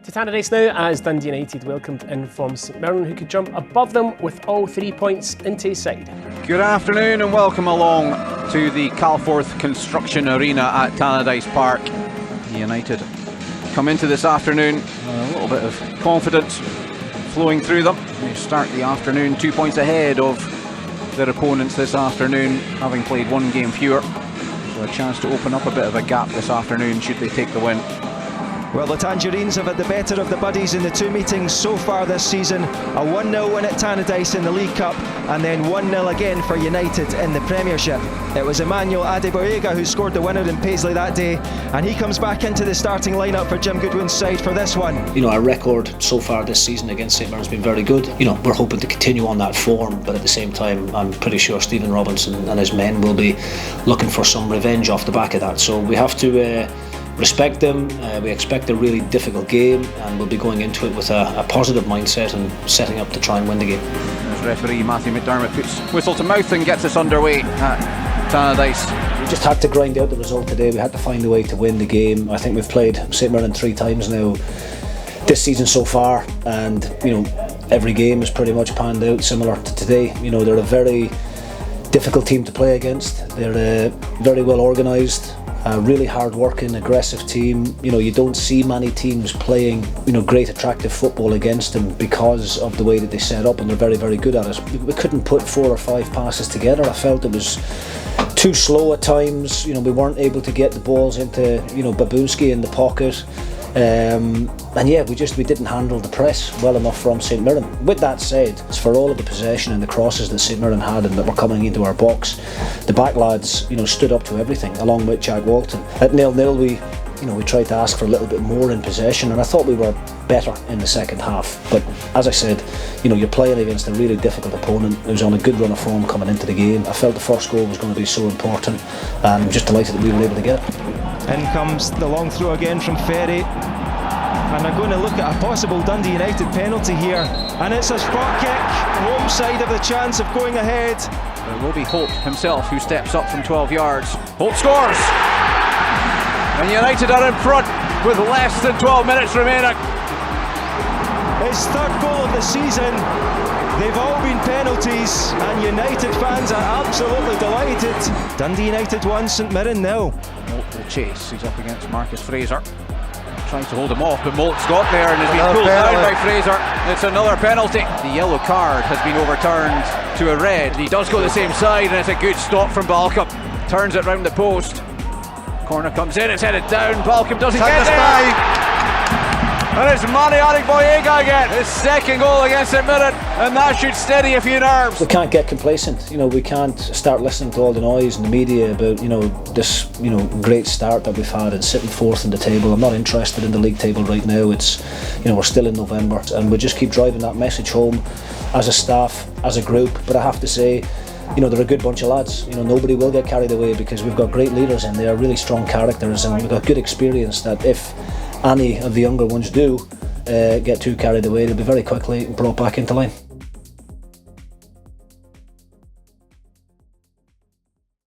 To Tannadice now, as Dundee United welcomed in from St Mirren, who could jump above them with all 3 points into his side. Good afternoon and welcome along to the Calforth Construction Arena at Tannadice Park. United come into this afternoon with a little bit of confidence flowing through them. They start the afternoon 2 points ahead of their opponents this afternoon, having played one game fewer. So a chance to open up a bit of a gap this afternoon should they take the win. Well, the Tangerines have had the better of the Buddies in the two meetings so far this season. A 1-0 win at Tannadice in the League Cup, and then 1-0 again for United in the Premiership. It was Emmanuel Adegboyega who scored the winner in Paisley that day, and he comes back into the starting lineup for Jim Goodwin's side for this one. You know, our record so far this season against St Mirren has been very good. You know, we're hoping to continue on that form, but at the same time, I'm pretty sure Stephen Robinson and his men will be looking for some revenge off the back of that. So we have to respect them. We expect a really difficult game, and we'll be going into it with a positive mindset and setting up to try and win the game. As referee Matthew McDermott puts whistle to mouth and gets us underway at Tannadice. We just had to grind out the result today. We had to find a way to win the game. I think we've played St Mirren 3 times now this season so far, and you know, every game has pretty much panned out similar to today. You know, they're a very difficult team to play against. They're very well organised, a really hard-working, aggressive team. You know, you don't see many teams playing, you know, great, attractive football against them because of the way that they set up, and they're very, very good at it. We couldn't put 4 or 5 passes together. I felt it was too slow at times. You know, we weren't able to get the balls into, you know, Babunski in the pocket. And yeah, we didn't handle the press well enough from St Mirren. With that said, it's for all of the possession and the crosses that St Mirren had and that were coming into our box, the back lads, you know, stood up to everything, along with Jack Walton. At 0-0, we tried to ask for a little bit more in possession, and I thought we were better in the second half. But as I said, you know, you're playing against a really difficult opponent who's on a good run of form coming into the game. I felt the first goal was going to be so important, and I'm just delighted that we were able to get it. In comes the long throw again from Ferry, and they're going to look at a possible Dundee United penalty here, and it's a spot kick, home side of the chance of going ahead. It will be Holt himself who steps up from 12 yards. Holt scores! And United are in front with less than 12 minutes remaining. His third goal of the season. They've all been penalties, and United fans are absolutely delighted. Dundee United 1, St Mirren 0. Holt will chase. He's up against Marcus Fraser. Trying to hold him off, but Molt's got there and has been pulled down by Fraser. It's another penalty. The yellow card has been overturned to a red. He does go the same side, and it's a good stop from Balcombe. Turns it round the post. Corner comes in, it's headed down. Balcombe doesn't get there. And it's Adegboyega again. His second goal against St Mirren, and that should steady a few nerves. We can't get complacent. You know, we can't start listening to all the noise in the media about, you know, this, you know, great start that we've had and sitting fourth in the table. I'm not interested in the league table right now. It's, you know, we're still in November, and we just keep driving that message home as a staff, as a group. But I have to say, you know, they're a good bunch of lads. You know, nobody will get carried away because we've got great leaders in there, really strong characters, and we've got good experience that if any of the younger ones do get too carried away, they'll be very quickly brought back into line.